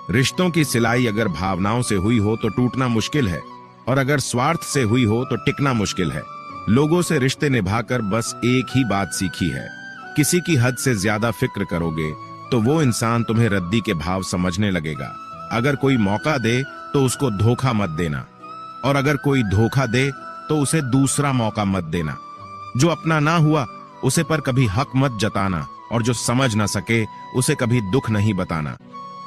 रिश्तों की सिलाई अगर भावनाओं से हुई हो तो टूटना मुश्किल है, और अगर स्वार्थ से हुई हो तो टिकना मुश्किल है। लोगों से रिश्ते निभाकर बस एक ही बात सीखी है, किसी की हद से ज्यादा फिक्र करोगे तो वो इंसान तुम्हें रद्दी के भाव समझने लगेगा। अगर कोई मौका दे तो उसको धोखा मत देना, और अगर कोई धोखा दे तो उसे दूसरा मौका मत देना। जो अपना ना हुआ उसे पर कभी हक मत जताना, और जो समझ ना सके उसे कभी दुख नहीं बताना।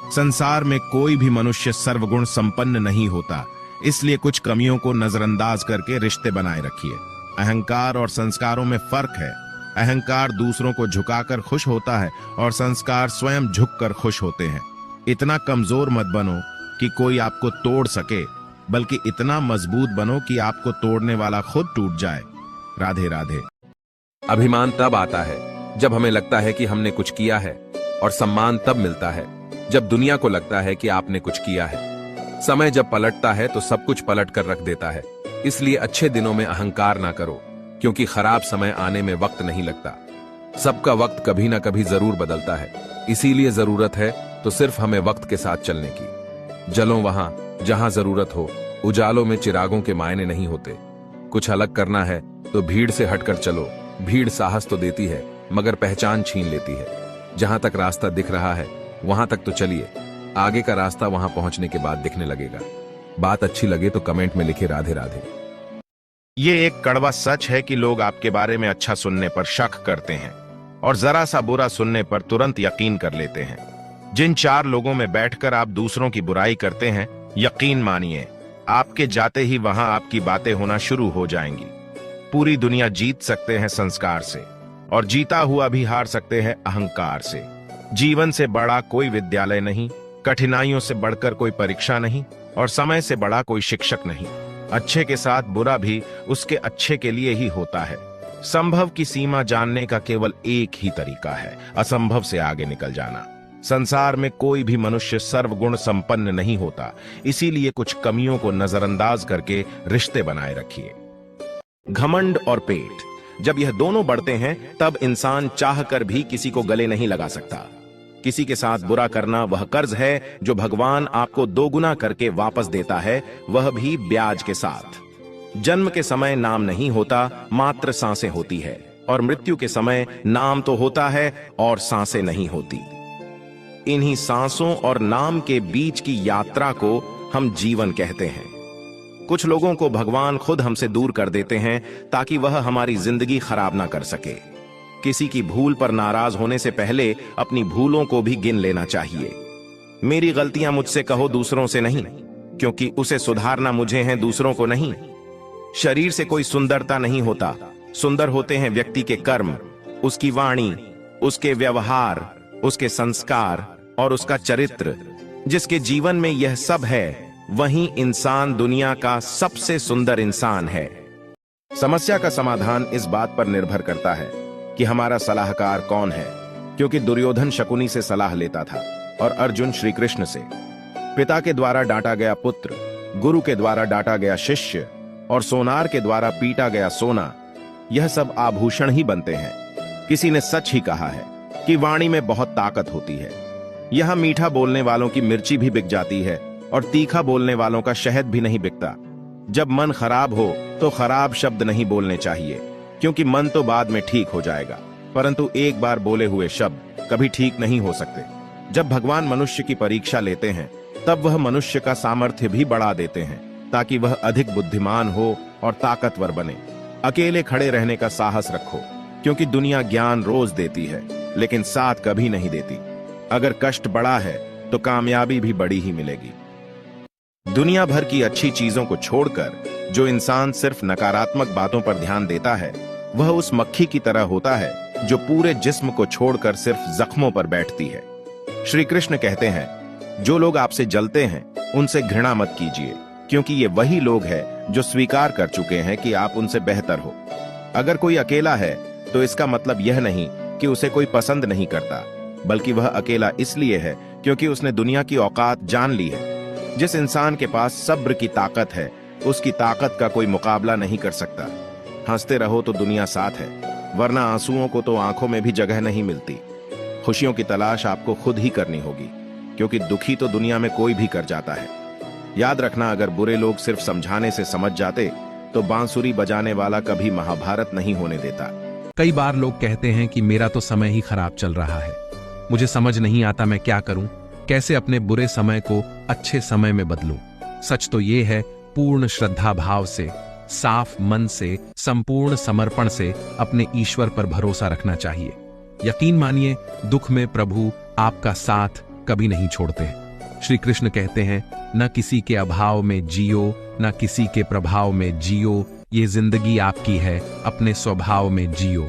संसार में कोई भी मनुष्य सर्वगुण संपन्न नहीं होता, इसलिए कुछ कमियों को नजरअंदाज करके रिश्ते बनाए रखिए। अहंकार और संस्कारों में फर्क है। अहंकार दूसरों को झुकाकर खुश होता है और संस्कार स्वयं झुककर खुश होते हैं। इतना कमजोर मत बनो कि कोई आपको तोड़ सके, बल्कि इतना मजबूत बनो कि आपको तोड़ने वाला खुद टूट जाए। राधे राधे। अभिमान तब आता है जब हमें लगता है कि हमने कुछ किया है, और सम्मान तब मिलता है जब दुनिया को लगता है कि आपने कुछ किया है। समय जब पलटता है तो सब कुछ पलट कर रख देता है। इसलिए अच्छे दिनों में अहंकार ना करो, क्योंकि खराब समय आने में वक्त नहीं लगता। सबका वक्त कभी ना कभी जरूर बदलता है, इसीलिए जरूरत है तो सिर्फ हमें वक्त के साथ चलने की। जलो वहां जहां जरूरत हो, उजालों में चिरागों के मायने नहीं होते। कुछ अलग करना है तो भीड़ से हटकर चलो। भीड़ साहस तो देती है मगर पहचान छीन लेती है। जहां तक रास्ता दिख रहा है वहां तक तो चलिए, आगे का रास्ता वहां पहुंचने के बाद दिखने लगेगा। बात अच्छी लगे तो कमेंट में लिखे राधे राधे। ये एक कड़वा सच है कि लोग आपके बारे में अच्छा सुनने पर शक करते हैं और जरा सा बुरा सुनने पर तुरंत यकीन कर लेते हैं। जिन 4 लोगों में बैठकर आप दूसरों की बुराई करते हैं, यकीन मानिए आपके जाते ही वहां आपकी बातें होना शुरू हो जाएंगी। पूरी दुनिया जीत सकते हैं संस्कार से, और जीता हुआ भी हार सकते हैं अहंकार से। जीवन से बड़ा कोई विद्यालय नहीं, कठिनाइयों से बढ़कर कोई परीक्षा नहीं, और समय से बड़ा कोई शिक्षक नहीं। अच्छे के साथ बुरा भी उसके अच्छे के लिए ही होता है। संभव की सीमा जानने का केवल एक ही तरीका है, असंभव से आगे निकल जाना। संसार में कोई भी मनुष्य सर्वगुण संपन्न नहीं होता, इसीलिए कुछ कमियों को नजरअंदाज करके रिश्ते बनाए रखिए। घमंड और पेट, जब यह दोनों बढ़ते हैं तब इंसान चाहकर भी किसी को गले नहीं लगा सकता। किसी के साथ बुरा करना वह कर्ज है जो भगवान आपको 2 गुना करके वापस देता है, वह भी ब्याज के साथ। जन्म के समय नाम नहीं होता, मात्र सांसें होती है, और मृत्यु के समय नाम तो होता है और सांसें नहीं होती। इन्हीं सांसों और नाम के बीच की यात्रा को हम जीवन कहते हैं। कुछ लोगों को भगवान खुद हमसे दूर कर देते हैं ताकि वह हमारी जिंदगी खराब ना कर सके। किसी की भूल पर नाराज होने से पहले अपनी भूलों को भी गिन लेना चाहिए। मेरी गलतियां मुझसे कहो, दूसरों से नहीं, क्योंकि उसे सुधारना मुझे है, दूसरों को नहीं। शरीर से कोई सुंदरता नहीं होता, सुंदर होते हैं व्यक्ति के कर्म, उसकी वाणी, उसके व्यवहार, उसके संस्कार और उसका चरित्र। जिसके जीवन में यह सब है वही इंसान दुनिया का सबसे सुंदर इंसान है। समस्या का समाधान इस बात पर निर्भर करता है कि हमारा सलाहकार कौन है, क्योंकि दुर्योधन शकुनी से सलाह लेता था और अर्जुन श्री कृष्ण से। पिता के द्वारा डांटा गया पुत्र, गुरु के द्वारा डांटा गया शिष्य, और सोनार के द्वारा पीटा गया सोना, यह सब आभूषण ही बनते हैं। किसी ने सच ही कहा है कि वाणी में बहुत ताकत होती है। यहां मीठा बोलने वालों की मिर्ची भी बिक जाती है और तीखा बोलने वालों का शहद भी नहीं बिकता। जब मन खराब हो तो खराब शब्द नहीं बोलने चाहिए, क्योंकि मन तो बाद में ठीक हो जाएगा, परंतु एक बार बोले हुए शब्द कभी ठीक नहीं हो सकते। जब भगवान मनुष्य की परीक्षा लेते हैं तब वह मनुष्य का सामर्थ्य भी बढ़ा देते हैं, ताकि वह अधिक बुद्धिमान हो और ताकतवर बने। अकेले खड़े रहने का साहस रखो, क्योंकि दुनिया ज्ञान रोज देती है लेकिन साथ कभी नहीं देती। अगर कष्ट बड़ा है तो कामयाबी भी बड़ी ही मिलेगी। दुनिया भर की अच्छी चीजों को छोड़कर जो इंसान सिर्फ नकारात्मक बातों पर ध्यान देता है, वह उस मक्खी की तरह होता है जो पूरे जिस्म को छोड़कर सिर्फ जख्मों पर बैठती है। श्री कृष्ण कहते हैं, जो लोग आपसे जलते हैं उनसे घृणा मत कीजिए, क्योंकि ये वही लोग हैं जो स्वीकार कर चुके हैं कि आप उनसे बेहतर हो। अगर कोई अकेला है तो इसका मतलब यह नहीं कि उसे कोई पसंद नहीं करता, बल्कि वह अकेला इसलिए है क्योंकि उसने दुनिया की औकात जान ली है। जिस इंसान के पास सब्र की ताकत है, उसकी ताकत का कोई मुकाबला नहीं कर सकता। हंसते रहो तो दुनिया साथ है, वरना आंसुओं को तो आंखों में भी जगह नहीं मिलती। खुशियों की तलाश आपको खुद ही करनी होगी। क्योंकि दुखी तो दुनिया में कोई भी कर जाता है। याद रखना, अगर बुरे लोग सिर्फ समझाने से समझ जाते तो बांसुरी बजाने वाला कभी महाभारत नहीं होने देता। कई बार लोग कहते हैं कि मेरा तो समय ही खराब चल रहा है, मुझे समझ नहीं आता मैं क्या करूं, कैसे अपने बुरे समय को अच्छे समय में बदलूं। सच तो ये है, पूर्ण श्रद्धा भाव से, साफ मन से, संपूर्ण समर्पण से अपने ईश्वर पर भरोसा रखना चाहिए। यकीन मानिए, दुख में प्रभु आपका साथ कभी नहीं छोड़ते। श्री कृष्ण कहते हैं, न किसी के अभाव में जियो, न किसी के प्रभाव में जियो, ये जिंदगी आपकी है, अपने स्वभाव में जियो।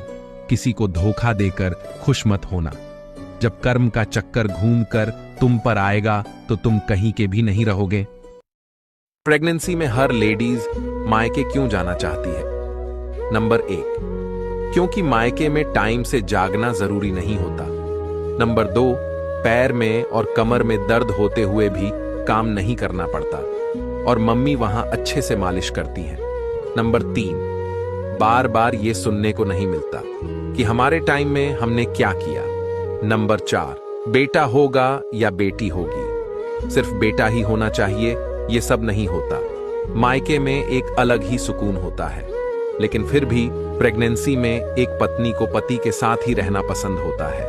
किसी को धोखा देकर खुश मत होना। जब कर्म का चक्कर घूमकर तुम पर आएगा तो तुम कहीं के भी नहीं रहोगे। प्रेगनेंसी में हर लेडीज मायके क्यों जाना चाहती है? नंबर 1, क्योंकि मायके में टाइम से जागना जरूरी नहीं होता। नंबर 2, पैर में और कमर में दर्द होते हुए भी काम नहीं करना पड़ता और मम्मी वहां अच्छे से मालिश करती हैं। नंबर 3, बार बार ये सुनने को नहीं मिलता कि हमारे टाइम में हमने क्या किया। नंबर 4, बेटा होगा या बेटी होगी, सिर्फ बेटा ही होना चाहिए, ये सब नहीं होता। मायके में एक अलग ही सुकून होता है, लेकिन फिर भी प्रेगनेंसी में एक पत्नी को पति के साथ ही रहना पसंद होता है।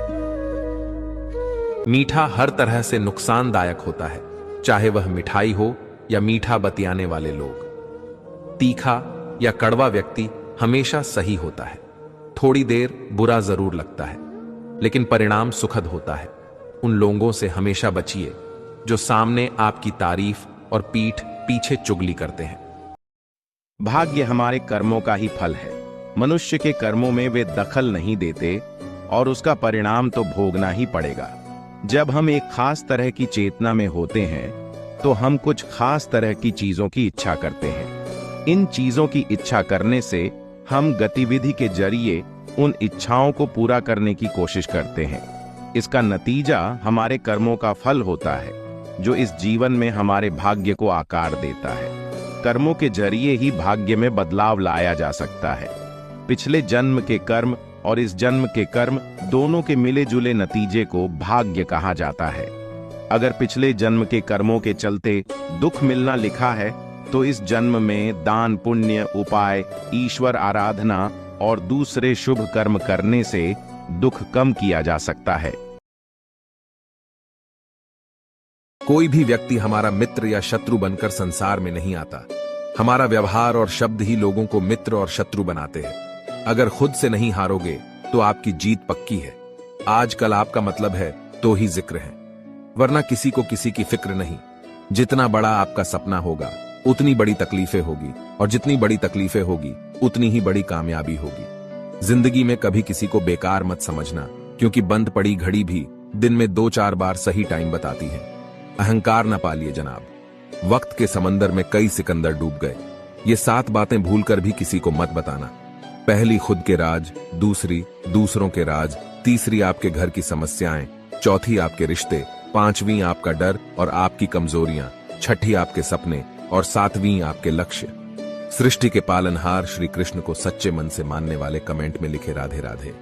मीठा हर तरह से नुकसानदायक होता है, चाहे वह मिठाई हो या मीठा बतियाने वाले लोग। तीखा या कड़वा व्यक्ति हमेशा सही होता है, थोड़ी देर बुरा जरूर लगता है, लेकिन परिणाम सुखद होता है। उन लोगों से हमेशा बचिए जो सामने आपकी तारीफ और पीठ पीछे चुगली करते हैं। भाग्य हमारे कर्मों का ही फल है। मनुष्य के कर्मों में वे दखल नहीं देते और उसका परिणाम तो भोगना ही पड़ेगा। जब हम एक खास तरह की चेतना में होते हैं तो हम कुछ खास तरह की चीजों की इच्छा करते हैं। इन चीजों की इच्छा करने से हम गतिविधि के जरिए उन इच्छाओं को पूरा करने की कोशिश करते हैं। इसका नतीजा हमारे कर्मों का फल होता है, जो इस जीवन में हमारे भाग्य को आकार देता है। कर्मों के जरिए ही भाग्य में बदलाव लाया जा सकता है। पिछले जन्म के कर्म और इस जन्म के कर्म दोनों के मिले जुले नतीजे को भाग्य कहा जाता है। अगर पिछले जन्म के कर्मों के चलते दुख मिलना लिखा है तो इस जन्म में दान, पुण्य, उपाय, ईश्वर आराधना और दूसरे शुभ कर्म करने से दुख कम किया जा सकता है। कोई भी व्यक्ति हमारा मित्र या शत्रु बनकर संसार में नहीं आता। हमारा व्यवहार और शब्द ही लोगों को मित्र और शत्रु बनाते हैं। अगर खुद से नहीं हारोगे तो आपकी जीत पक्की है। आजकल आपका मतलब है तो ही जिक्र है, वरना किसी को किसी की फिक्र नहीं। जितना बड़ा आपका सपना होगा उतनी बड़ी तकलीफें होगी, और जितनी बड़ी तकलीफें होगी उतनी ही बड़ी कामयाबी होगी। जिंदगी में कभी किसी को बेकार मत समझना, क्योंकि बंद पड़ी घड़ी भी दिन में 2-4 बार सही टाइम बताती है। अहंकार न पालिए जनाब, वक्त के समंदर में कई सिकंदर डूब गए। ये 7 बातें भूलकर भी किसी को मत बताना। पहली खुद के राज, दूसरी दूसरों के राज, तीसरी आपके घर की समस्याएं, चौथी आपके रिश्ते, पांचवी आपका डर और आपकी कमजोरियां, छठी आपके सपने और 7वीं आपके लक्ष्य। सृष्टि के पालनहार श्री कृष्ण को सच्चे मन से मानने वाले कमेंट में लिखे राधे राधे।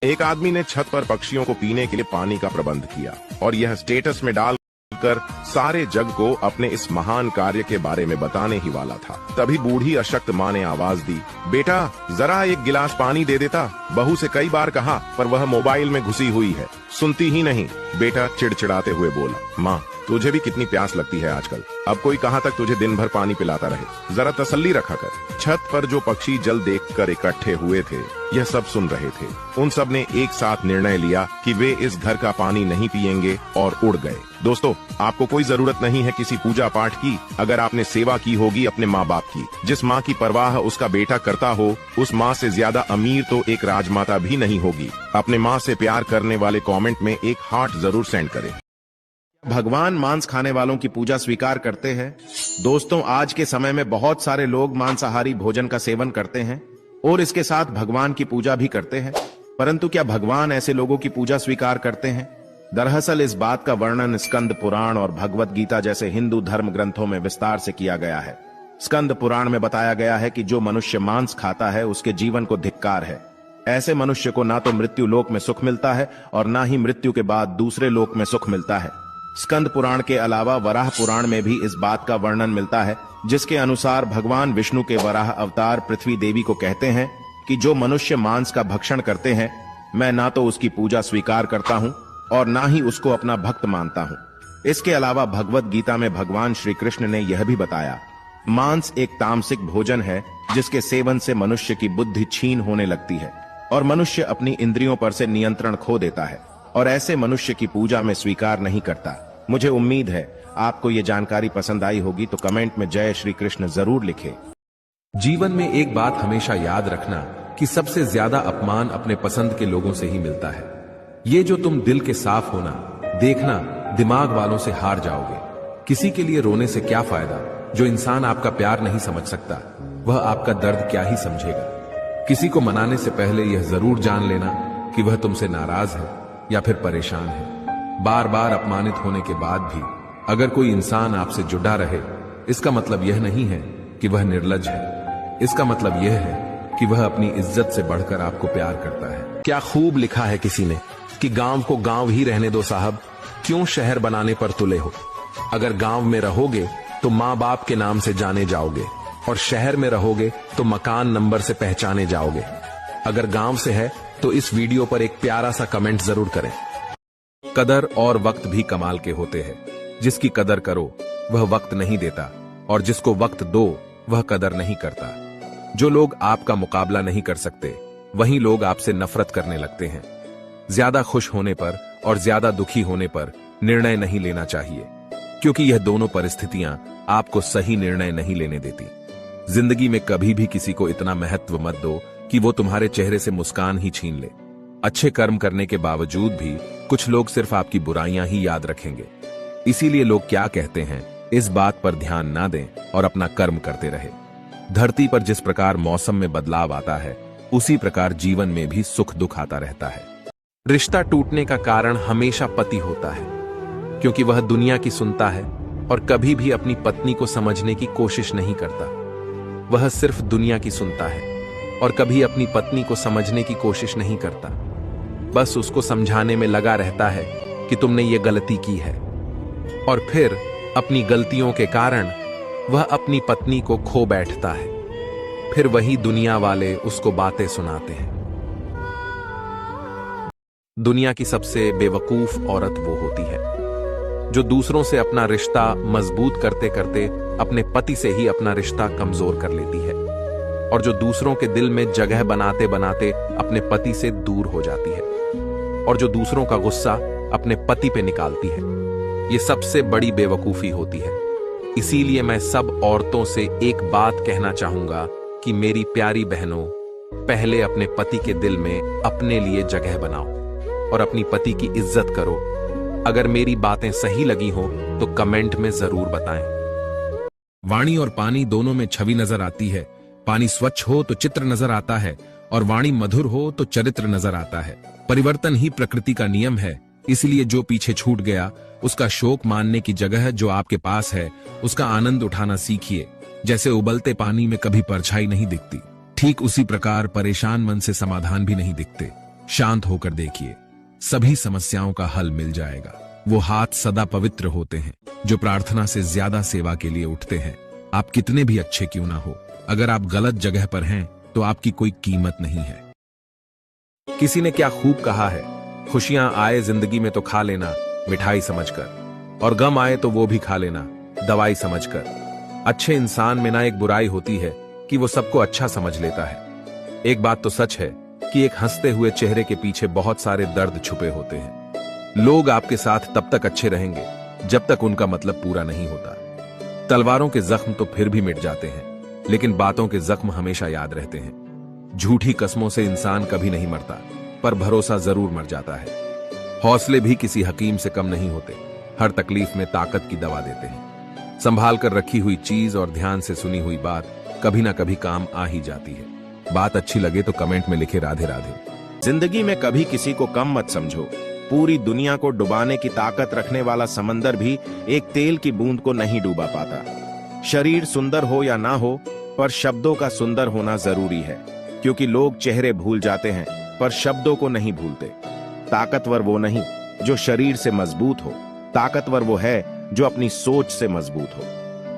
एक आदमी ने छत पर पक्षियों को पीने के लिए पानी का प्रबंध किया और यह स्टेटस में डालकर सारे जग को अपने इस महान कार्य के बारे में बताने ही वाला था। तभी बूढ़ी अशक्त माँ ने आवाज दी, बेटा जरा एक गिलास पानी दे देता। बहू से कई बार कहा पर वह मोबाइल में घुसी हुई है, सुनती ही नहीं। बेटा चिड़चिड़ाते हुए बोला, माँ तुझे भी कितनी प्यास लगती है आजकल, अब कोई कहाँ तक तुझे दिन भर पानी पिलाता रहे, जरा तसल्ली रखा कर। छत पर जो पक्षी जल देखकर इकट्ठे हुए थे यह सब सुन रहे थे। उन सब ने एक साथ निर्णय लिया कि वे इस घर का पानी नहीं पिएंगे और उड़ गए। दोस्तों, आपको कोई जरूरत नहीं है किसी पूजा पाठ की, अगर आपने सेवा की होगी अपने माँ बाप की। जिस माँ की परवाह उसका बेटा करता हो, उस माँ से ज्यादा अमीर तो एक राजमाता भी नहीं होगी। अपने माँ से प्यार करने वाले कमेंट में एक हार्ट जरूर सेंड करें। भगवान मांस खाने वालों की पूजा स्वीकार करते हैं? दोस्तों, आज के समय में बहुत सारे लोग मांसाहारी भोजन का सेवन करते हैं और इसके साथ भगवान की पूजा भी करते हैं, परंतु क्या भगवान ऐसे लोगों की पूजा स्वीकार करते हैं? दरअसल इस बात का वर्णन स्कंद पुराण और भगवत गीता जैसे हिंदू धर्म ग्रंथों में विस्तार से किया गया है। स्कंद पुराण में बताया गया है कि जो मनुष्य मांस खाता है उसके जीवन को धिक्कार है। ऐसे मनुष्य को ना तो मृत्यु लोक में सुख मिलता है और ना ही मृत्यु के बाद दूसरे लोक में सुख मिलता है। स्कंद पुराण के अलावा वराह पुराण में भी इस बात का वर्णन मिलता है, जिसके अनुसार भगवान विष्णु के वराह अवतार पृथ्वी देवी को कहते हैं कि जो मनुष्य मांस का भक्षण करते हैं, मैं ना तो उसकी पूजा स्वीकार करता हूं और ना ही उसको अपना भक्त मानता हूं। इसके अलावा भगवत गीता में भगवान श्री कृष्ण ने यह भी बताया, मांस एक तामसिक भोजन है जिसके सेवन से मनुष्य की बुद्धि छीन होने लगती है और मनुष्य अपनी इंद्रियों पर से नियंत्रण खो देता है और ऐसे मनुष्य की पूजा में स्वीकार नहीं करता। मुझे उम्मीद है आपको ये जानकारी पसंद आई होगी, तो कमेंट में जय श्री कृष्ण जरूर लिखें। जीवन में एक बात हमेशा याद रखना कि सबसे ज्यादा अपमान अपने पसंद के लोगों से ही मिलता है। ये जो तुम दिल के साफ होना, देखना दिमाग वालों से हार जाओगे। किसी के लिए रोने से क्या फायदा? जो इंसान आपका प्यार नहीं समझ सकता, वह आपका दर्द क्या ही समझेगा। किसी को मनाने से पहले यह जरूर जान लेना कि वह तुमसे नाराज है या फिर परेशान है। बार बार अपमानित होने के बाद भी अगर कोई इंसान आपसे जुड़ा रहे, इसका मतलब यह नहीं है कि वह निर्लज है। इसका मतलब यह है कि वह अपनी इज्जत से बढ़कर आपको प्यार करता है। क्या खूब लिखा है किसी ने कि गांव को गांव ही रहने दो साहब, क्यों शहर बनाने पर तुले हो। अगर गांव में रहोगे तो माँ बाप के नाम से जाने जाओगे और शहर में रहोगे तो मकान नंबर से पहचाने जाओगे। अगर गांव से है तो इस वीडियो पर एक प्यारा सा कमेंट जरूर करें। कदर और वक्त भी कमाल के होते हैं। जिसकी कदर करो वह वक्त नहीं देता और जिसको वक्त दो वह कदर नहीं करता। जो लोग आपका मुकाबला नहीं कर सकते, वही लोग आपसे नफरत करने लगते हैं। ज्यादा खुश होने पर और ज्यादा दुखी होने पर निर्णय नहीं लेना चाहिए, क्योंकि यह दोनों परिस्थितियां आपको सही निर्णय नहीं लेने देती। जिंदगी में कभी भी किसी को इतना महत्व मत दो कि वो तुम्हारे चेहरे से मुस्कान ही छीन ले। अच्छे कर्म करने के बावजूद भी कुछ लोग सिर्फ आपकी बुराइयां ही याद रखेंगे। इसीलिए लोग क्या कहते हैं, इस बात पर ध्यान ना दें और अपना कर्म करते रहे। धरती पर जिस प्रकार मौसम में बदलाव आता है, उसी प्रकार जीवन में भी सुख दुख आता रहता है। रिश्ता टूटने का कारण हमेशा पति होता है, क्योंकि वह दुनिया की सुनता है और कभी भी अपनी पत्नी को समझने की कोशिश नहीं करता। वह सिर्फ दुनिया की सुनता है और कभी अपनी पत्नी को समझने की कोशिश नहीं करता। बस उसको समझाने में लगा रहता है कि तुमने ये गलती की है, और फिर अपनी गलतियों के कारण वह अपनी पत्नी को खो बैठता है। फिर वही दुनिया वाले उसको बातें सुनाते हैं। दुनिया की सबसे बेवकूफ औरत वो होती है जो दूसरों से अपना रिश्ता मजबूत करते करते अपने पति से ही अपना रिश्ता कमजोर कर लेती है, और जो दूसरों के दिल में जगह बनाते बनाते अपने पति से दूर हो जाती है, और जो दूसरों का गुस्सा अपने पति पे निकालती है। ये सबसे बड़ी बेवकूफी होती है। इसीलिए मैं सब औरतों से एक बात कहना चाहूंगा कि मेरी प्यारी बहनों, पहले अपने पति के दिल में अपने लिए जगह बनाओ और अपनी पति की इज्जत करो। अगर मेरी बातें सही लगी हो तो कमेंट में जरूर बताएं। वाणी और पानी दोनों में छवि नजर आती है। पानी स्वच्छ हो तो चित्र नजर आता है और वाणी मधुर हो तो चरित्र नजर आता है। परिवर्तन ही प्रकृति का नियम है। इसलिए जो पीछे छूट गया उसका शोक मानने की जगह जो आपके पास है उसका आनंद उठाना सीखिए। जैसे उबलते पानी में कभी परछाई नहीं दिखती, ठीक उसी प्रकार परेशान मन से समाधान भी नहीं दिखते। शांत होकर देखिए, सभी समस्याओं का हल मिल जाएगा। वो हाथ सदा पवित्र होते हैं जो प्रार्थना से ज्यादा सेवा के लिए उठते हैं। आप कितने भी अच्छे क्यों ना हो, अगर आप गलत जगह पर हैं तो आपकी कोई कीमत नहीं है। किसी ने क्या खूब कहा है, खुशियां आए जिंदगी में तो खा लेना मिठाई समझकर, और गम आए तो वो भी खा लेना दवाई समझकर। अच्छे इंसान में ना एक बुराई होती है कि वो सबको अच्छा समझ लेता है। एक बात तो सच है कि एक हंसते हुए चेहरे के पीछे बहुत सारे दर्द छुपे होते हैं। लोग आपके साथ तब तक अच्छे रहेंगे जब तक उनका मतलब पूरा नहीं होता। तलवारों के जख्म तो फिर भी मिट जाते हैं, लेकिन बातों के जख्म हमेशा याद रहते हैं। झूठी कसमों से इंसान कभी नहीं मरता, पर भरोसा जरूर मर जाता है। हौसले भी किसी हकीम से कम नहीं होते, हर तकलीफ में ताकत की दवा देते हैं। संभाल कर रखी हुई चीज और ध्यान से सुनी हुई बात कभी ना कभी काम आ ही जाती है। बात अच्छी लगे तो कमेंट में लिखे राधे राधे। जिंदगी में कभी किसी को कम मत समझो। पूरी दुनिया को डुबाने की ताकत रखने वाला समंदर भी एक तेल की बूंद को नहीं डूबा पाता। शरीर सुंदर हो या ना हो, पर शब्दों का सुंदर होना जरूरी है, क्योंकि लोग चेहरे भूल जाते हैं पर शब्दों को नहीं भूलते। ताकतवर वो नहीं जो शरीर से मजबूत हो, ताकतवर वो है जो अपनी सोच से मजबूत हो।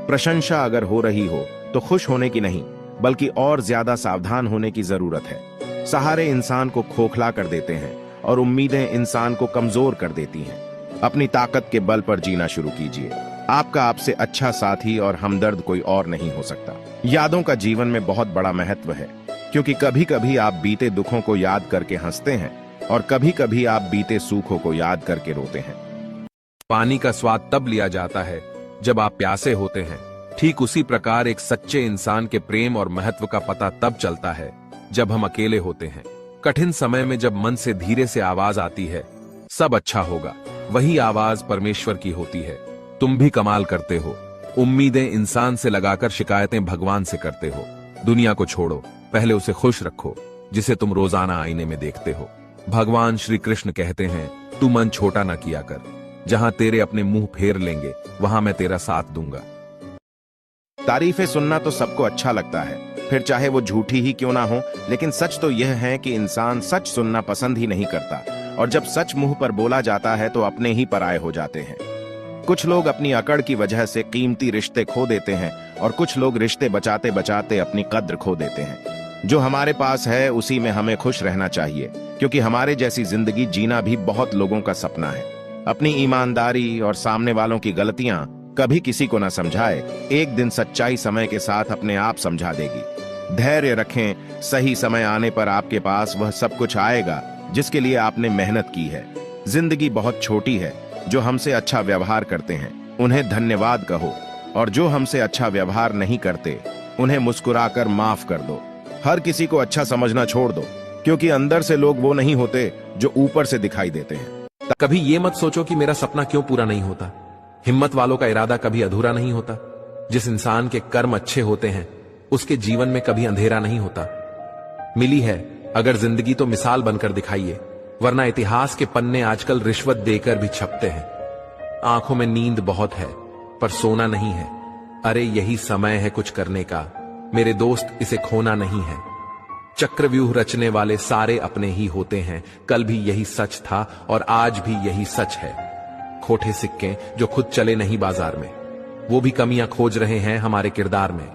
प्रशंसा अगर हो रही हो तो खुश होने की नहीं, बल्कि और ज्यादा सावधान होने की जरूरत है। सहारे इंसान को खोखला कर देते हैं और उम्मीदें इंसान को कमजोर कर देती हैं। अपनी ताकत के बल पर जीना शुरू कीजिए। आपका आपसे अच्छा साथी और हमदर्द कोई और नहीं हो सकता। यादों का जीवन में बहुत बड़ा महत्व है, क्योंकि कभी कभी आप बीते दुखों को याद करके हंसते हैं और कभी कभी आप बीते सुखों को याद करके रोते हैं। पानी का स्वाद तब लिया जाता है जब आप प्यासे होते हैं। ठीक उसी प्रकार एक सच्चे इंसान के प्रेम और महत्व का पता तब चलता है जब हम अकेले होते हैं। कठिन समय में जब मन से धीरे से आवाज आती है, सब अच्छा होगा, वही आवाज परमेश्वर की होती है। तुम भी कमाल करते हो। उम्मीदें इंसान से लगाकर शिकायतें भगवान से करते हो। दुनिया को छोड़ो, पहले उसे खुश रखो जिसे तुम रोजाना आईने में देखते हो। भगवान श्री कृष्ण कहते हैं, तू मन छोटा ना किया कर, जहां तेरे अपने मुंह फेर लेंगे वहां मैं तेरा साथ दूंगा। तारीफें सुनना तो सबको अच्छा लगता है, फिर चाहे वो झूठी ही क्यों ना हो, लेकिन सच तो यह है कि इंसान सच सुनना पसंद ही नहीं करता, और जब सच मुंह पर बोला जाता है तो अपने ही पराये हो जाते हैं। कुछ लोग अपनी अकड़ की वजह से कीमती रिश्ते खो देते हैं और कुछ लोग रिश्ते बचाते बचाते अपनी कद्र खो देते हैं। जो हमारे पास है उसी में हमें खुश रहना चाहिए, क्योंकि हमारे जैसी जिंदगी जीना भी बहुत लोगों का सपना है। अपनी ईमानदारी और सामने वालों की गलतियां कभी किसी को न समझाए। एक दिन सच्चाई समय के साथ अपने आप समझा देगी। धैर्य रखें, सही समय आने पर आपके पास वह सब कुछ आएगा जिसके लिए आपने मेहनत की है। जिंदगी बहुत छोटी है। जो हमसे अच्छा व्यवहार करते हैं उन्हें धन्यवाद कहो, और जो हमसे अच्छा व्यवहार नहीं करते उन्हें मुस्कुराकर माफ कर दो। हर किसी को अच्छा समझना छोड़ दो, क्योंकि अंदर से लोग वो नहीं होते जो ऊपर से दिखाई देते हैं। कभी ये मत सोचो कि मेरा सपना क्यों पूरा नहीं होता। हिम्मत वालों का इरादा कभी अधूरा नहीं होता। जिस इंसान के कर्म अच्छे होते हैं उसके जीवन में कभी अंधेरा नहीं होता। मिली है अगर जिंदगी तो मिसाल बनकर दिखाइए, वरना इतिहास के पन्ने आजकल रिश्वत देकर भी छपते हैं। आंखों में नींद बहुत है पर सोना नहीं है। अरे यही समय है कुछ करने का मेरे दोस्त, इसे खोना नहीं है। चक्रव्यूह रचने वाले सारे अपने ही होते हैं। कल भी यही सच था और आज भी यही सच है। खोटे सिक्के जो खुद चले नहीं बाजार में, वो भी कमियां खोज रहे हैं हमारे किरदार में।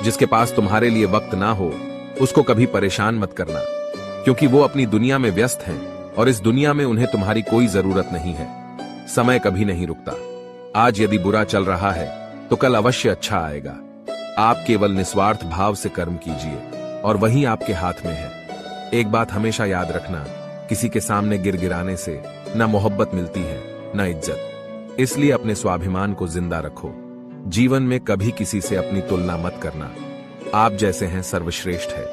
जिसके पास तुम्हारे लिए वक्त ना हो उसको कभी परेशान मत करना, क्योंकि वो अपनी दुनिया में व्यस्त हैं और इस दुनिया में उन्हें तुम्हारी कोई जरूरत नहीं है। समय कभी नहीं रुकता। आज यदि बुरा चल रहा है तो कल अवश्य अच्छा आएगा। आप केवल निस्वार्थ भाव से कर्म कीजिए और वही आपके हाथ में है। एक बात हमेशा याद रखना, किसी के सामने गिड़गिड़ाने से न मोहब्बत मिलती है न इज्जत। इसलिए अपने स्वाभिमान को जिंदा रखो। जीवन में कभी किसी से अपनी तुलना मत करना। आप जैसे हैं सर्वश्रेष्ठ है।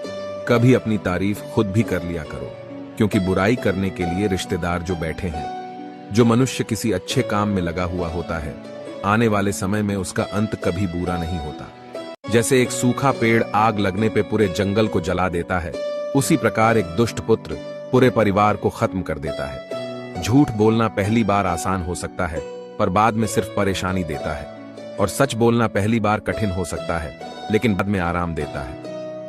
कभी अपनी तारीफ खुद भी कर लिया करो, क्योंकि बुराई करने के लिए रिश्तेदार जो बैठे हैं। जो मनुष्य किसी अच्छे काम में लगा हुआ होता है, आने वाले समय में उसका अंत कभी बुरा नहीं होता। जैसे एक सूखा पेड़ आग लगने पे पूरे जंगल को जला देता है, उसी प्रकार एक दुष्ट पुत्र पूरे परिवार को खत्म कर देता है। झूठ बोलना पहली बार आसान हो सकता है, पर बाद में सिर्फ परेशानी देता है। और सच बोलना पहली बार कठिन हो सकता है, लेकिन बाद में आराम देता है।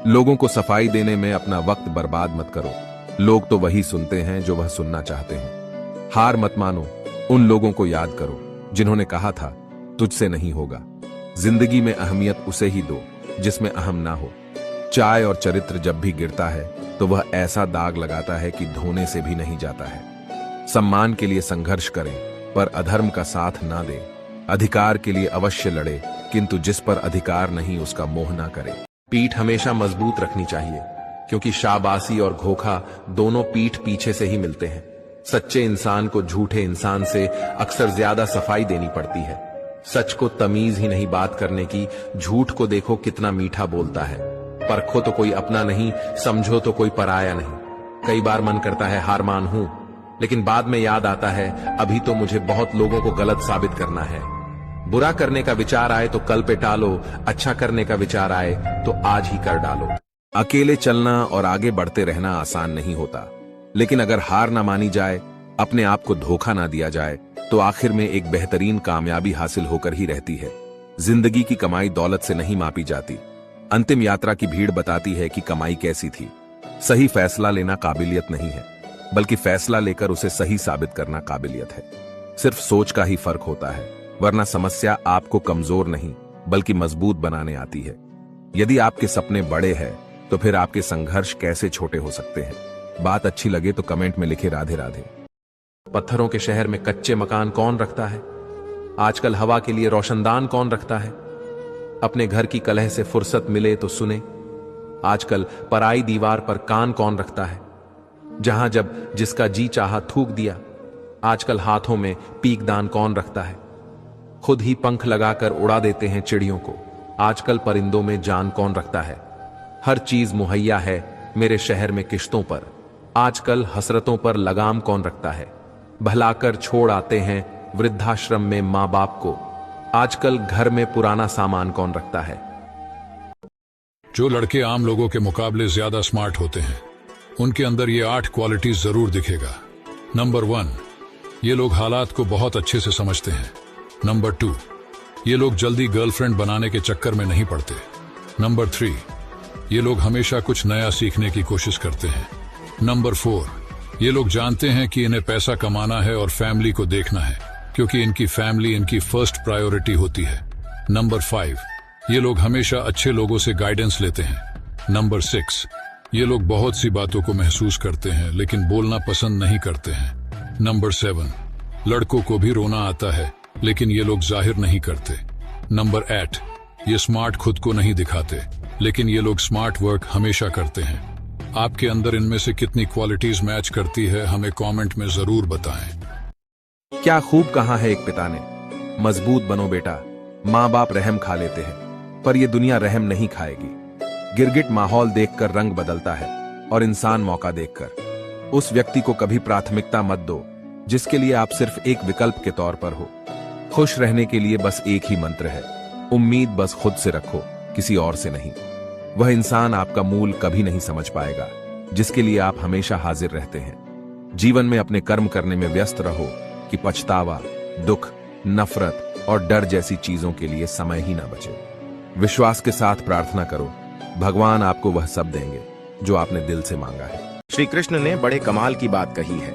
लोगों को सफाई देने में अपना वक्त बर्बाद मत करो। लोग तो वही सुनते हैं जो वह सुनना चाहते हैं। हार मत मानो। उन लोगों को याद करो जिन्होंने कहा था तुझसे नहीं होगा। जिंदगी में अहमियत उसे ही दो जिसमें अहम ना हो। चाय और चरित्र जब भी गिरता है तो वह ऐसा दाग लगाता है कि धोने से भी नहीं जाता है। सम्मान के लिए संघर्ष करें, पर अधर्म का साथ ना दें। अधिकार के लिए अवश्य लड़े, किंतु जिस पर अधिकार नहीं उसका मोह ना करें। पीठ हमेशा मजबूत रखनी चाहिए, क्योंकि शाबाशी और धोखा दोनों पीठ पीछे से ही मिलते हैं। सच्चे इंसान को झूठे इंसान से अक्सर ज्यादा सफाई देनी पड़ती है। सच को तमीज ही नहीं बात करने की, झूठ को देखो कितना मीठा बोलता है। परखो तो कोई अपना नहीं, समझो तो कोई पराया नहीं। कई बार मन करता है हार मान हूं, लेकिन बाद में याद आता है अभी तो मुझे बहुत लोगों को गलत साबित करना है। बुरा करने का विचार आए तो कल पे टालो, अच्छा करने का विचार आए तो आज ही कर डालो। अकेले चलना और आगे बढ़ते रहना आसान नहीं होता, लेकिन अगर हार ना मानी जाए, अपने आप को धोखा ना दिया जाए, तो आखिर में एक बेहतरीन कामयाबी हासिल होकर ही रहती है। जिंदगी की कमाई दौलत से नहीं मापी जाती। अंतिम यात्रा की भीड़ बताती है कि कमाई कैसी थी। सही फैसला लेना काबिलियत नहीं है, बल्कि फैसला लेकर उसे सही साबित करना काबिलियत है। सिर्फ सोच का ही फर्क होता है, वरना समस्या आपको कमजोर नहीं बल्कि मजबूत बनाने आती है। यदि आपके सपने बड़े हैं तो फिर आपके संघर्ष कैसे छोटे हो सकते हैं। बात अच्छी लगे तो कमेंट में लिखे राधे राधे। पत्थरों के शहर में कच्चे मकान कौन रखता है? आजकल हवा के लिए रोशनदान कौन रखता है? अपने घर की कलह से फुर्सत मिले तो सुने, आजकल पराई दीवार पर कान कौन रखता है? जहां जब जिसका जी चाहा थूक दिया, आजकल हाथों में पीकदान कौन रखता है? खुद ही पंख लगाकर उड़ा देते हैं चिड़ियों को, आजकल परिंदों में जान कौन रखता है? हर चीज मुहैया है मेरे शहर में किश्तों पर, आजकल हसरतों पर लगाम कौन रखता है? भलाकर छोड़ आते हैं वृद्धाश्रम में मां बाप को, आजकल घर में पुराना सामान कौन रखता है? जो लड़के आम लोगों के मुकाबले ज्यादा स्मार्ट होते हैं, उनके अंदर ये 8 क्वालिटीज जरूर दिखेगा। नंबर 1, ये लोग हालात को बहुत अच्छे से समझते हैं। नंबर 2, ये लोग जल्दी गर्लफ्रेंड बनाने के चक्कर में नहीं पड़ते। नंबर 3, ये लोग हमेशा कुछ नया सीखने की कोशिश करते हैं। नंबर 4, ये लोग जानते हैं कि इन्हें पैसा कमाना है और फैमिली को देखना है, क्योंकि इनकी फैमिली इनकी फर्स्ट प्रायोरिटी होती है। नंबर 5, ये लोग हमेशा अच्छे लोगों से गाइडेंस लेते हैं। नंबर 6, ये लोग बहुत सी बातों को महसूस करते हैं लेकिन बोलना पसंद नहीं करते हैं। नंबर 7, लड़कों को भी रोना आता है लेकिन ये लोग जाहिर नहीं करते। नंबर 8, ये स्मार्ट खुद को नहीं दिखाते लेकिन ये लोग स्मार्ट वर्क हमेशा करते हैं। आपके अंदर इनमें से कितनी क्वालिटीज मैच करती है, हमें कमेंट में जरूर बताएं। क्या खूब कहा है एक पिता ने, मजबूत बनो बेटा, माँ बाप रहम खा लेते हैं पर यह दुनिया रहम नहीं खाएगी। गिरगिट माहौल देखकर रंग बदलता है और इंसान मौका देखकर। उस व्यक्ति को कभी प्राथमिकता मत दो जिसके लिए आप सिर्फ एक विकल्प के तौर पर हो। खुश रहने के लिए बस एक ही मंत्र है, उम्मीद बस खुद से रखो, किसी और से नहीं। वह इंसान आपका मूल कभी नहीं समझ पाएगा जिसके लिए आप हमेशा हाजिर रहते हैं। जीवन में अपने कर्म करने में व्यस्त रहो कि पछतावा, दुख, नफरत और डर जैसी चीजों के लिए समय ही ना बचे। विश्वास के साथ प्रार्थना करो, भगवान आपको वह सब देंगे जो आपने दिल से मांगा है। श्री कृष्ण ने बड़े कमाल की बात कही है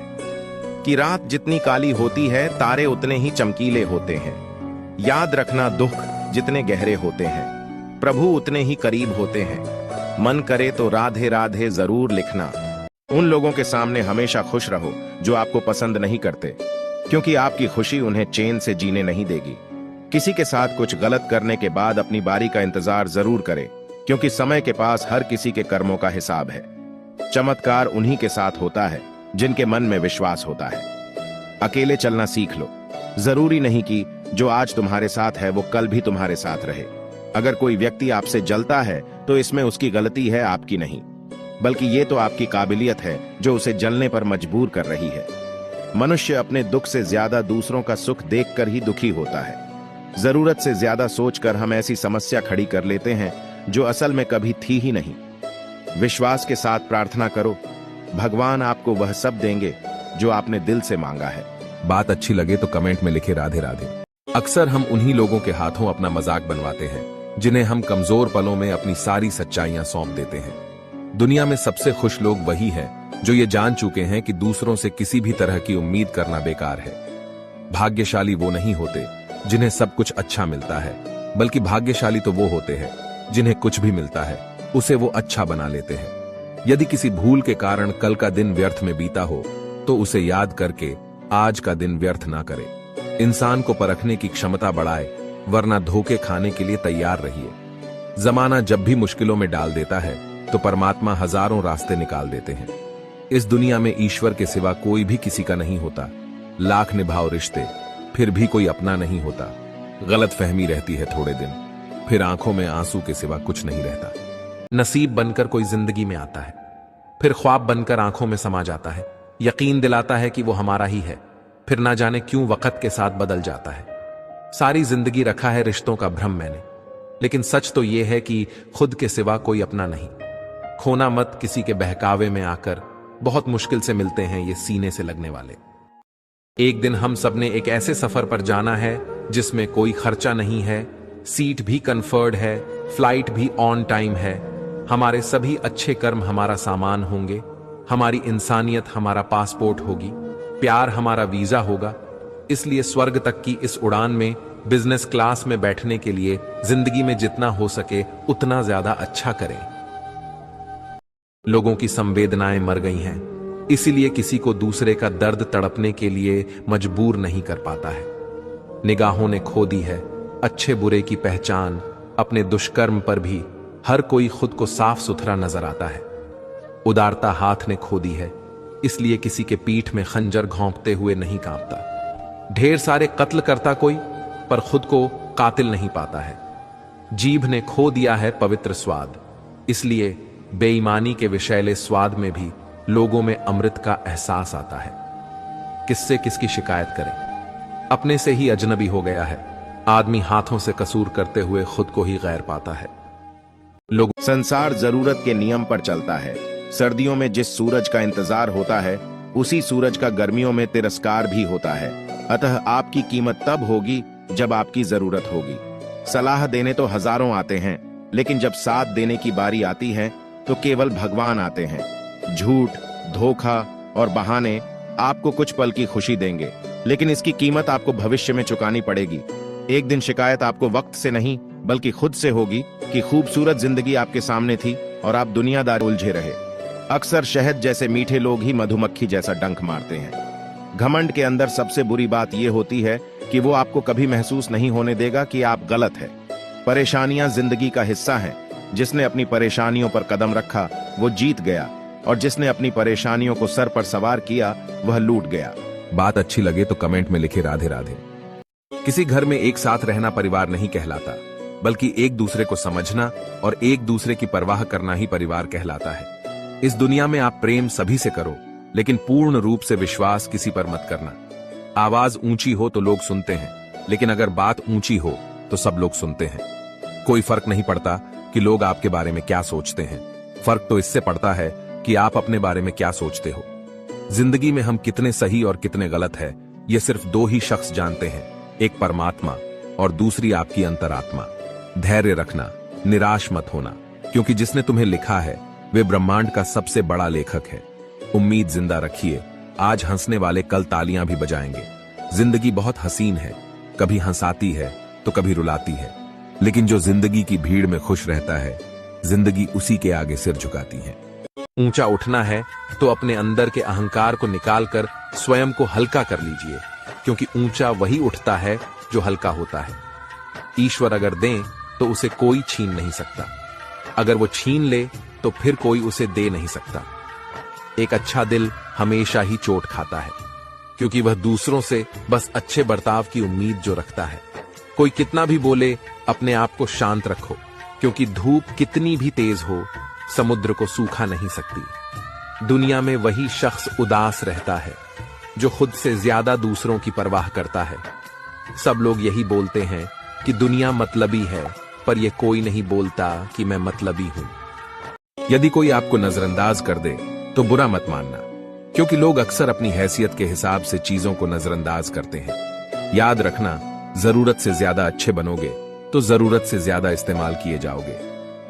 कि रात जितनी काली होती है, तारे उतने ही चमकीले होते हैं। याद रखना, दुख जितने गहरे होते हैं, प्रभु उतने ही करीब होते हैं। मन करे तो राधे राधे जरूर लिखना। उन लोगों के सामने हमेशा खुश रहो जो आपको पसंद नहीं करते, क्योंकि आपकी खुशी उन्हें चैन से जीने नहीं देगी। किसी के साथ कुछ गलत करने के बाद अपनी बारी का इंतजार जरूर करें, क्योंकि समय के पास हर किसी के कर्मों का हिसाब है। चमत्कार उन्हीं के साथ होता है जिनके मन में विश्वास होता है। अकेले चलना सीख लो। जरूरी नहीं कि जो आज तुम्हारे साथ है वो कल भी तुम्हारे साथ रहे। अगर कोई व्यक्ति आपसे जलता है तो इसमें उसकी गलती है, आपकी नहीं, बल्कि ये तो आपकी काबिलियत है जो उसे जलने पर मजबूर कर रही है। मनुष्य अपने दुख से ज्यादा दूसरों का सुख देखकर ही दुखी होता है। जरूरत से ज्यादा सोचकर हम ऐसी समस्या खड़ी कर लेते हैं जो असल में कभी थी ही नहीं। विश्वास के साथ प्रार्थना करो, भगवान आपको वह सब देंगे जो आपने दिल से मांगा है। बात अच्छी लगे तो कमेंट में लिखे राधे राधे। अक्सर हम उन्हीं लोगों के हाथों अपना मजाक बनवाते हैं जिन्हें हम कमजोर पलों में अपनी सारी सच्चाइयां सौंप देते हैं। दुनिया में सबसे खुश लोग वही हैं जो ये जान चुके हैं कि दूसरों से किसी भी तरह की उम्मीद करना बेकार है। भाग्यशाली वो नहीं होते जिन्हें सब कुछ अच्छा मिलता है, बल्कि भाग्यशाली तो वो होते हैं जिन्हें कुछ भी मिलता है उसे वो अच्छा बना लेते हैं। यदि किसी भूल के कारण कल का दिन व्यर्थ में बीता हो तो उसे याद करके आज का दिन व्यर्थ ना करे। इंसान को परखने की क्षमता बढ़ाए, वरना धोखे खाने के लिए तैयार रहिए। जमाना जब भी मुश्किलों में डाल देता है तो परमात्मा हजारों रास्ते निकाल देते हैं। इस दुनिया में ईश्वर के सिवा कोई भी किसी का नहीं होता। लाख निभाओ रिश्ते फिर भी कोई अपना नहीं होता। गलत फहमी रहती है थोड़े दिन, फिर आंखों में आंसू के सिवा कुछ नहीं रहता। नसीब बनकर कोई जिंदगी में आता है, फिर ख्वाब बनकर आंखों में समा जाता है। यकीन दिलाता है कि वो हमारा ही है, फिर ना जाने क्यों वक्त के साथ बदल जाता है। सारी जिंदगी रखा है रिश्तों का भ्रम मैंने, लेकिन सच तो यह है कि खुद के सिवा कोई अपना नहीं। खोना मत किसी के बहकावे में आकर, बहुत मुश्किल से मिलते हैं ये सीने से लगने वाले। एक दिन हम सबने एक ऐसे सफर पर जाना है जिसमें कोई खर्चा नहीं है, सीट भी कंफर्ट है, फ्लाइट भी ऑन टाइम है। हमारे सभी अच्छे कर्म हमारा सामान होंगे, हमारी इंसानियत हमारा पासपोर्ट होगी, प्यार हमारा वीजा होगा। इसलिए स्वर्ग तक की इस उड़ान में बिजनेस क्लास में बैठने के लिए जिंदगी में जितना हो सके उतना ज्यादा अच्छा करें। लोगों की संवेदनाएं मर गई हैं, इसीलिए किसी को दूसरे का दर्द तड़पने के लिए मजबूर नहीं कर पाता है। निगाहों ने खो दी है अच्छे बुरे की पहचान, अपने दुष्कर्म पर भी हर कोई खुद को साफ सुथरा नजर आता है। उदारता हाथ ने खो दी है, इसलिए किसी के पीठ में खंजर घोंपते हुए नहीं कांपता। ढेर सारे कत्ल करता कोई, पर खुद को कातिल नहीं पाता है। जीभ ने खो दिया है पवित्र स्वाद, इसलिए बेईमानी के विषैले स्वाद में भी लोगों में अमृत का एहसास आता है। किससे किसकी शिकायत करें, अपने से ही अजनबी हो गया है। आदमी हाथों से कसूर करते हुए खुद को ही गैर पाता है। लोग संसार जरूरत के नियम पर चलता है। सर्दियों में जिस सूरज का इंतजार होता है, उसी सूरज का गर्मियों में तिरस्कार भी होता है। अतः आपकी कीमत तब होगी जब आपकी जरूरत होगी। सलाह देने तो हजारों आते हैं, लेकिन जब साथ देने की बारी आती है तो केवल भगवान आते हैं। झूठ, धोखा और बहाने आपको कुछ पल की खुशी देंगे, लेकिन इसकी कीमत आपको भविष्य में चुकानी पड़ेगी। एक दिन शिकायत आपको वक्त से नहीं बल्कि खुद से होगी कि खूबसूरत जिंदगी आपके सामने थी और आप दुनियादारी उलझे रहे। अक्सर शहद जैसे मीठे लोग ही मधुमक्खी जैसा डंक मारते हैं। घमंड के अंदर सबसे बुरी बात यह होती है कि वो आपको कभी महसूस नहीं होने देगा कि आप गलत है। परेशानियां जिंदगी का हिस्सा हैं। जिसने अपनी परेशानियों पर कदम रखा वो जीत गया, और जिसने अपनी परेशानियों को सर पर सवार किया वह लूट गया। बात अच्छी लगे तो कमेंट में लिखे राधे राधे। किसी घर में एक साथ रहना परिवार नहीं कहलाता, बल्कि एक दूसरे को समझना और एक दूसरे की परवाह करना ही परिवार कहलाता है। इस दुनिया में आप प्रेम सभी से करो, लेकिन पूर्ण रूप से विश्वास किसी पर मत करना। आवाज ऊंची हो तो लोग सुनते हैं, लेकिन अगर बात ऊंची हो तो सब लोग सुनते हैं। कोई फर्क नहीं पड़ता कि लोग आपके बारे में क्या सोचते हैं, फर्क तो इससे पड़ता है कि आप अपने बारे में क्या सोचते हो। जिंदगी में हम कितने सही और कितने गलत है, ये सिर्फ दो ही शख्स जानते हैं, एक परमात्मा और दूसरी आपकी अंतरात्मा। धैर्य रखना, निराश मत होना, क्योंकि जिसने तुम्हें लिखा है वे ब्रह्मांड का सबसे बड़ा लेखक है। उम्मीद जिंदा रखिए, आज हंसने वाले कल तालियां भी बजाएंगे। जिंदगी बहुत हसीन है, कभी हंसाती है तो कभी रुलाती है, लेकिन जो जिंदगी की भीड़ में खुश रहता है, जिंदगी उसी के आगे सिर झुकाती है। ऊंचा उठना है तो अपने अंदर के अहंकार को निकालकर स्वयं को हल्का कर लीजिए, क्योंकि ऊंचा वही उठता है जो हल्का होता है। ईश्वर अगर दें तो उसे कोई छीन नहीं सकता, अगर वो छीन ले तो फिर कोई उसे दे नहीं सकता। एक अच्छा दिल हमेशा ही चोट खाता है, क्योंकि वह दूसरों से बस अच्छे बर्ताव की उम्मीद जो रखता है। कोई कितना भी बोले, अपने आप को शांत रखो, क्योंकि धूप कितनी भी तेज हो समुद्र को सूखा नहीं सकती। दुनिया में वही शख्स उदास रहता है जो खुद से ज्यादा दूसरों की परवाह करता है। सब लोग यही बोलते हैं कि दुनिया मतलबी है, पर यह कोई नहीं बोलता कि मैं मतलबी हूं। यदि कोई आपको नजरअंदाज कर दे तो बुरा मत मानना, क्योंकि लोग अक्सर अपनी हैसियत के हिसाब से चीजों को नजरअंदाज करते हैं। याद रखना, जरूरत से ज्यादा अच्छे बनोगे तो जरूरत से ज्यादा इस्तेमाल किए जाओगे।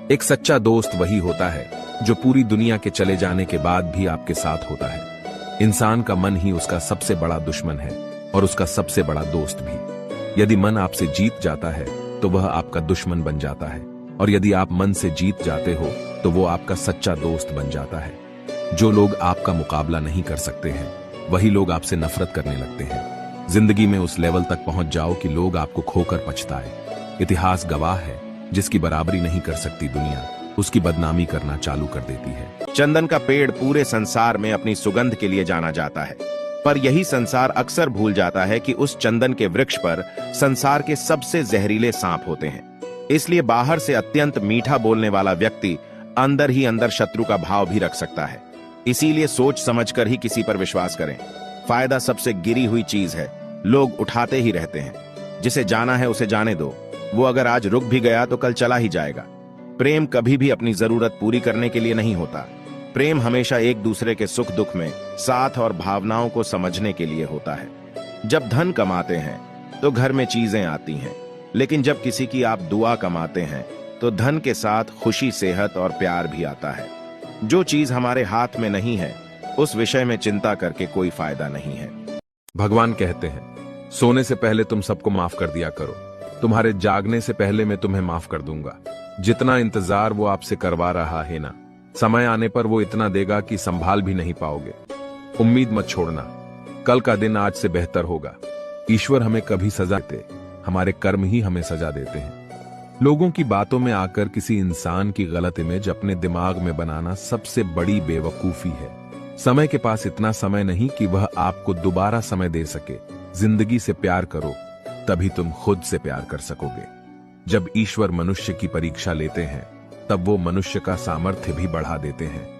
एक सच्चा दोस्त वही होता है जो पूरी दुनिया के चले जाने के बाद भी आपके साथ होता है। इंसान का मन ही उसका सबसे बड़ा दुश्मन है और उसका सबसे बड़ा दोस्त भी। यदि मन आपसे जीत जाता है तो वह आपका दुश्मन बन जाता है, और यदि आप मन से जीत जाते हो तो वो आपका सच्चा दोस्त बन जाता है। जो लोग आपका मुकाबला नहीं कर सकते हैं, वही लोग आपसे नफरत करने लगते हैं। जिंदगी में उस लेवल तक पहुंच जाओ कि लोग आपको खोकर पछताए। इतिहास गवाह है, जिसकी बराबरी नहीं कर सकती दुनिया, उसकी बदनामी करना चालू कर देती है। चंदन का पेड़ पूरे संसार में अपनी सुगंध के लिए जाना जाता है, पर यही संसार अक्सर भूल जाता है कि उस चंदन के वृक्ष पर संसार के सबसे जहरीले सांप होते हैं। इसलिए बाहर से अत्यंत मीठा बोलने वाला व्यक्ति अंदर ही अंदर शत्रु का भाव भी रख सकता है। इसीलिए सोच समझकर ही किसी पर विश्वास करें। फायदा सबसे गिरी हुई चीज है, लोग उठाते ही रहते हैं। जिसे जाना है उसे जाने दो, वो अगर आज रुक भी गया तो कल चला ही जाएगा। प्रेम कभी भी अपनी जरूरत पूरी करने के लिए नहीं होता। प्रेम हमेशा एक दूसरे के सुख दुख में साथ और भावनाओं को समझने के लिए होता है। जब धन कमाते हैं तो घर में चीजें आती हैं, लेकिन जब किसी की आप दुआ कमाते हैं तो धन के साथ खुशी, सेहत और प्यार भी आता है। जो चीज हमारे हाथ में नहीं है, उस विषय में चिंता करके कोई फायदा नहीं है। भगवान कहते हैं, सोने से पहले तुम सबको माफ कर दिया करो। तुम्हारे जागने से पहले मैं तुम्हें माफ कर दूंगा। जितना इंतजार वो आपसे करवा रहा है ना, समय आने पर वो इतना देगा कि संभाल भी नहीं पाओगे। उम्मीद मत छोड़ना, कल का दिन आज से बेहतर होगा। ईश्वर हमें कभी सजा देते, हमारे कर्म ही हमें सजा देते हैं। लोगों की बातों में आकर किसी इंसान की गलत इमेज अपने दिमाग में बनाना सबसे बड़ी बेवकूफी है। समय के पास इतना समय नहीं कि वह आपको दोबारा समय दे सके। जिंदगी से प्यार करो, तभी तुम खुद से प्यार कर सकोगे। जब ईश्वर मनुष्य की परीक्षा लेते हैं, तब वो मनुष्य का सामर्थ्य भी बढ़ा देते हैं।